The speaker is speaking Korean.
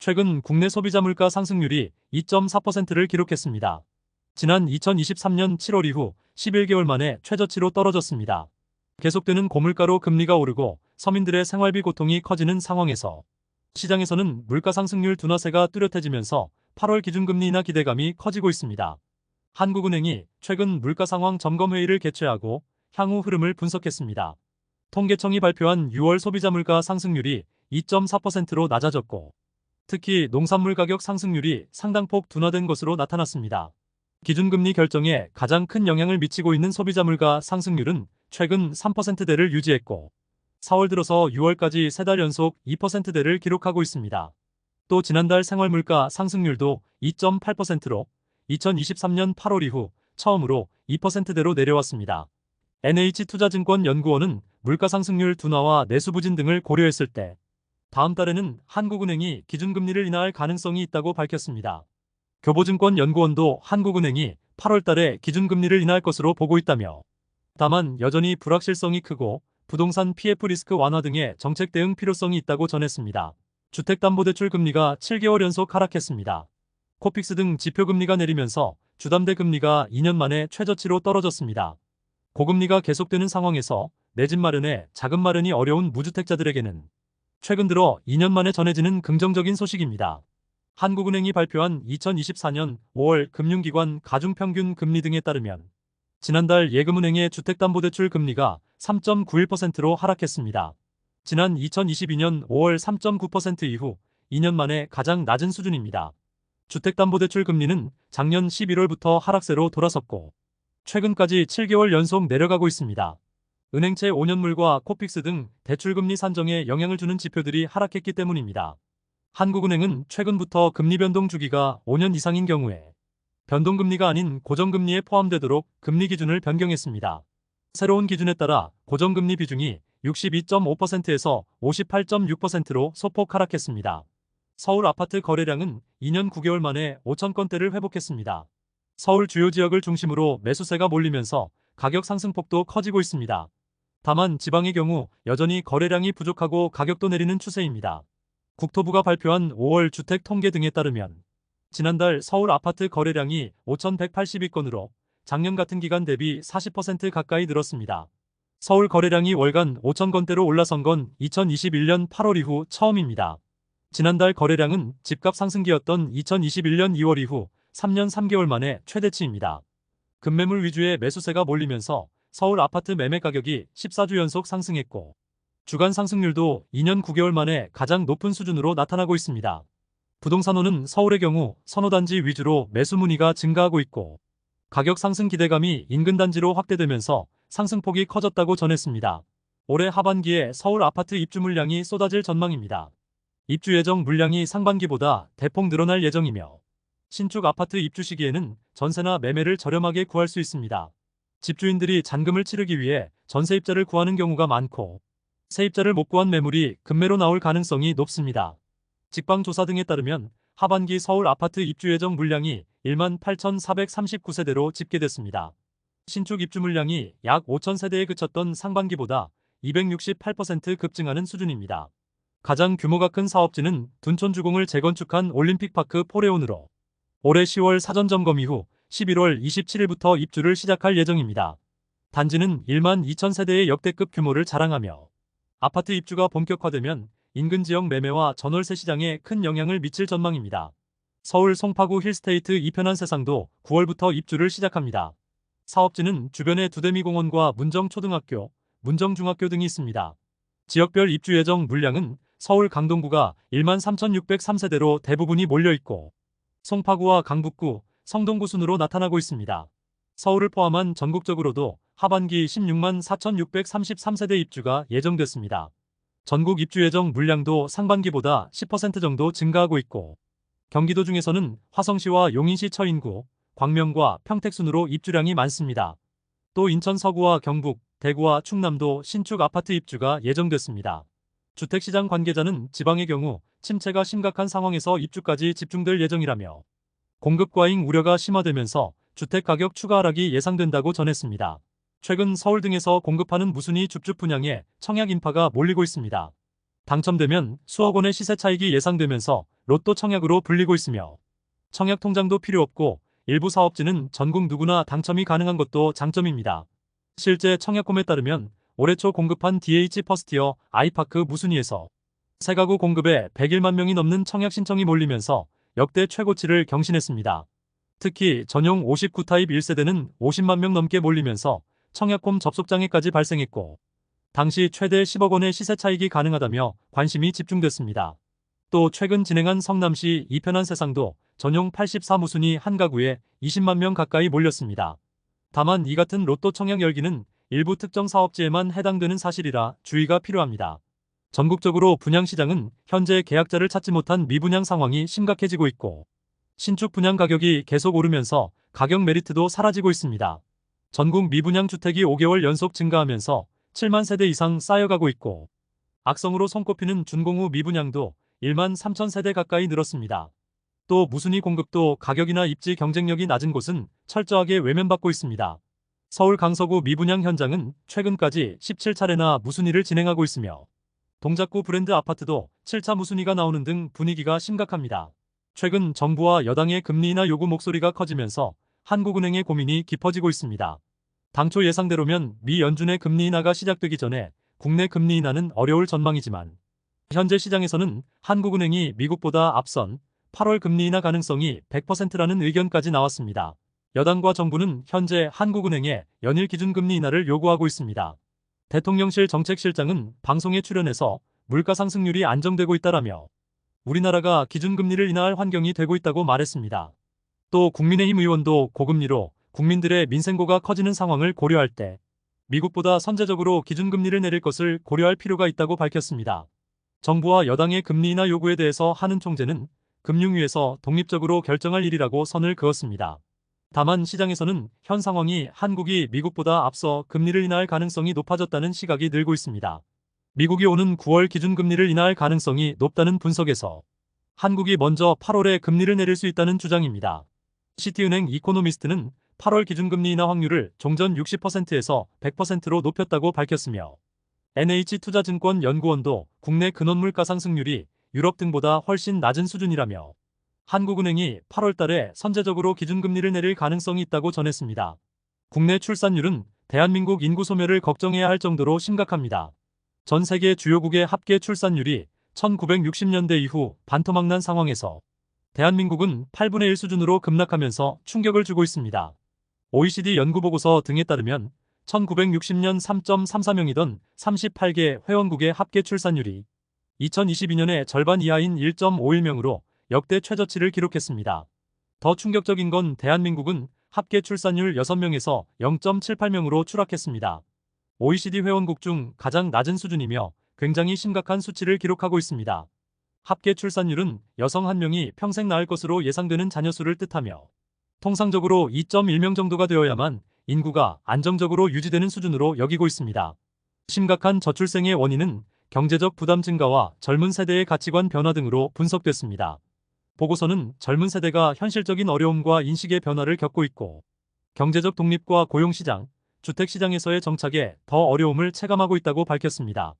최근 국내 소비자 물가 상승률이 2.4%를 기록했습니다. 지난 2023년 7월 이후 11개월 만에 최저치로 떨어졌습니다. 계속되는 고물가로 금리가 오르고 서민들의 생활비 고통이 커지는 상황에서 시장에서는 물가 상승률 둔화세가 뚜렷해지면서 8월 기준금리 인하 기대감이 커지고 있습니다. 한국은행이 최근 물가 상황 점검 회의를 개최하고 향후 흐름을 분석했습니다. 통계청이 발표한 6월 소비자 물가 상승률이 2.4%로 낮아졌고 특히 농산물 가격 상승률이 상당폭 둔화된 것으로 나타났습니다. 기준금리 결정에 가장 큰 영향을 미치고 있는 소비자 물가 상승률은 최근 3%대를 유지했고 4월 들어서 6월까지 3달 연속 2%대를 기록하고 있습니다. 또 지난달 생활물가 상승률도 2.8%로 2023년 8월 이후 처음으로 2%대로 내려왔습니다. NH투자증권연구원은 물가 상승률 둔화와 내수 부진 등을 고려했을 때 다음 달에는 한국은행이 기준금리를 인하할 가능성이 있다고 밝혔습니다. 교보증권연구원도 한국은행이 8월 달에 기준금리를 인하할 것으로 보고 있다며 다만 여전히 불확실성이 크고 부동산 PF 리스크 완화 등의 정책 대응 필요성이 있다고 전했습니다. 주택담보대출 금리가 7개월 연속 하락했습니다. 코픽스 등 지표금리가 내리면서 주담대 금리가 2년 만에 최저치로 떨어졌습니다. 고금리가 계속되는 상황에서 내 집 마련에 자금 마련이 어려운 무주택자들에게는 최근 들어 2년 만에 전해지는 긍정적인 소식입니다. 한국은행이 발표한 2024년 5월 금융기관 가중평균 금리 등에 따르면 지난달 예금은행의 주택담보대출 금리가 3.91%로 하락했습니다. 지난 2022년 5월 3.9% 이후 2년 만에 가장 낮은 수준입니다. 주택담보대출 금리는 작년 11월부터 하락세로 돌아섰고 최근까지 7개월 연속 내려가고 있습니다. 은행채 5년물과 코픽스 등 대출금리 산정에 영향을 주는 지표들이 하락했기 때문입니다. 한국은행은 최근부터 금리 변동 주기가 5년 이상인 경우에 변동금리가 아닌 고정금리에 포함되도록 금리 기준을 변경했습니다. 새로운 기준에 따라 고정금리 비중이 62.5%에서 58.6%로 소폭 하락했습니다. 서울 아파트 거래량은 2년 9개월 만에 5,000건대를 회복했습니다. 서울 주요 지역을 중심으로 매수세가 몰리면서 가격 상승폭도 커지고 있습니다. 다만 지방의 경우 여전히 거래량이 부족하고 가격도 내리는 추세입니다. 국토부가 발표한 5월 주택 통계 등에 따르면 지난달 서울 아파트 거래량이 5,182건으로 작년 같은 기간 대비 40% 가까이 늘었습니다. 서울 거래량이 월간 5,000건대로 올라선 건 2021년 8월 이후 처음입니다. 지난달 거래량은 집값 상승기였던 2021년 2월 이후 3년 3개월 만에 최대치입니다. 급매물 위주의 매수세가 몰리면서 서울 아파트 매매 가격이 14주 연속 상승했고 주간 상승률도 2년 9개월 만에 가장 높은 수준으로 나타나고 있습니다. 부동산원은 서울의 경우 선호단지 위주로 매수 문의가 증가하고 있고 가격 상승 기대감이 인근 단지로 확대되면서 상승폭이 커졌다고 전했습니다. 올해 하반기에 서울 아파트 입주 물량이 쏟아질 전망입니다. 입주 예정 물량이 상반기보다 대폭 늘어날 예정이며 신축 아파트 입주 시기에는 전세나 매매를 저렴하게 구할 수 있습니다. 집주인들이 잔금을 치르기 위해 전세입자를 구하는 경우가 많고 세입자를 못 구한 매물이 급매로 나올 가능성이 높습니다. 직방조사 등에 따르면 하반기 서울 아파트 입주 예정 물량이 18,439세대로 집계됐습니다. 신축 입주 물량이 약 5,000세대에 그쳤던 상반기보다 268% 급증하는 수준입니다. 가장 규모가 큰 사업지는 둔촌주공을 재건축한 올림픽파크 포레온으로 올해 10월 사전점검 이후 11월 27일부터 입주를 시작할 예정입니다. 단지는 1만 2천 세대의 역대급 규모를 자랑하며 아파트 입주가 본격화되면 인근 지역 매매와 전월세 시장에 큰 영향을 미칠 전망입니다. 서울 송파구 힐스테이트 이편한 세상도 9월부터 입주를 시작합니다. 사업지는 주변에 두대미공원과 문정초등학교, 문정중학교 등이 있습니다. 지역별 입주 예정 물량은 서울 강동구가 1만 3,603세대로 대부분이 몰려있고 송파구와 강북구, 성동구 순으로 나타나고 있습니다. 서울을 포함한 전국적으로도 하반기 16만 4,633세대 입주가 예정됐습니다. 전국 입주 예정 물량도 상반기보다 10% 정도 증가하고 있고 경기도 중에서는 화성시와 용인시 처인구, 광명과 평택 순으로 입주량이 많습니다. 또 인천 서구와 경북, 대구와 충남도 신축 아파트 입주가 예정됐습니다. 주택시장 관계자는 지방의 경우 침체가 심각한 상황에서 입주까지 집중될 예정이라며 공급 과잉 우려가 심화되면서 주택가격 추가 하락이 예상된다고 전했습니다. 최근 서울 등에서 공급하는 무순위 줍줍 분양에 청약 인파가 몰리고 있습니다. 당첨되면 수억 원의 시세 차익이 예상되면서 로또 청약으로 불리고 있으며 청약 통장도 필요 없고 일부 사업지는 전국 누구나 당첨이 가능한 것도 장점입니다. 실제 청약홈에 따르면 올해 초 공급한 DH 퍼스티어 아이파크 무순위에서 새 가구 공급에 101만 명이 넘는 청약 신청이 몰리면서 역대 최고치를 경신했습니다. 특히 전용 59타입 1세대는 50만 명 넘게 몰리면서 청약홈 접속장애까지 발생했고 당시 최대 10억 원의 시세 차익이 가능하다며 관심이 집중됐습니다. 또 최근 진행한 성남시 이편한 세상도 전용 84무순위 한 가구에 20만 명 가까이 몰렸습니다. 다만 이 같은 로또 청약 열기는 일부 특정 사업지에만 해당되는 사실이라 주의가 필요합니다. 전국적으로 분양시장은 현재 계약자를 찾지 못한 미분양 상황이 심각해지고 있고 신축 분양 가격이 계속 오르면서 가격 메리트도 사라지고 있습니다. 전국 미분양 주택이 5개월 연속 증가하면서 7만 세대 이상 쌓여가고 있고 악성으로 손꼽히는 준공후 미분양도 1만 3천 세대 가까이 늘었습니다. 또 무순위 공급도 가격이나 입지 경쟁력이 낮은 곳은 철저하게 외면받고 있습니다. 서울 강서구 미분양 현장은 최근까지 17차례나 무순위를 진행하고 있으며 동작구 브랜드 아파트도 7차 무순위가 나오는 등 분위기가 심각합니다. 최근 정부와 여당의 금리 인하 요구 목소리가 커지면서 한국은행의 고민이 깊어지고 있습니다. 당초 예상대로면 미 연준의 금리 인하가 시작되기 전에 국내 금리 인하는 어려울 전망이지만 현재 시장에서는 한국은행이 미국보다 앞선 8월 금리 인하 가능성이 100%라는 의견까지 나왔습니다. 여당과 정부는 현재 한국은행에 연일 기준금리 인하를 요구하고 있습니다. 대통령실 정책실장은 방송에 출연해서 물가 상승률이 안정되고 있다라며 우리나라가 기준금리를 인하할 환경이 되고 있다고 말했습니다. 또 국민의힘 의원도 고금리로 국민들의 민생고가 커지는 상황을 고려할 때 미국보다 선제적으로 기준금리를 내릴 것을 고려할 필요가 있다고 밝혔습니다. 정부와 여당의 금리 인하 요구에 대해서 한은 총재는 금융위에서 독립적으로 결정할 일이라고 선을 그었습니다. 다만 시장에서는 현 상황이 한국이 미국보다 앞서 금리를 인하할 가능성이 높아졌다는 시각이 늘고 있습니다. 미국이 오는 9월 기준금리를 인하할 가능성이 높다는 분석에서 한국이 먼저 8월에 금리를 내릴 수 있다는 주장입니다. 시티은행 이코노미스트는 8월 기준금리 인하 확률을 종전 60%에서 100%로 높였다고 밝혔으며 NH투자증권 연구원도 국내 근원물가 상승률이 유럽 등보다 훨씬 낮은 수준이라며 한국은행이 8월 달에 선제적으로 기준금리를 내릴 가능성이 있다고 전했습니다. 국내 출산율은 대한민국 인구 소멸을 걱정해야 할 정도로 심각합니다. 전 세계 주요국의 합계 출산율이 1960년대 이후 반토막난 상황에서 대한민국은 8분의 1 수준으로 급락하면서 충격을 주고 있습니다. OECD 연구보고서 등에 따르면 1960년 3.34명이던 38개 회원국의 합계 출산율이 2022년에 절반 이하인 1.51명으로 역대 최저치를 기록했습니다. 더 충격적인 건 대한민국은 합계 출산율 6명에서 0.78명으로 추락했습니다. OECD 회원국 중 가장 낮은 수준이며 굉장히 심각한 수치를 기록하고 있습니다. 합계 출산율은 여성 1명이 평생 낳을 것으로 예상되는 자녀 수를 뜻하며 통상적으로 2.1명 정도가 되어야만 인구가 안정적으로 유지되는 수준으로 여기고 있습니다. 심각한 저출생의 원인은 경제적 부담 증가와 젊은 세대의 가치관 변화 등으로 분석됐습니다. 보고서는 젊은 세대가 현실적인 어려움과 인식의 변화를 겪고 있고 경제적 독립과 고용시장, 주택시장에서의 정착에 더 어려움을 체감하고 있다고 밝혔습니다.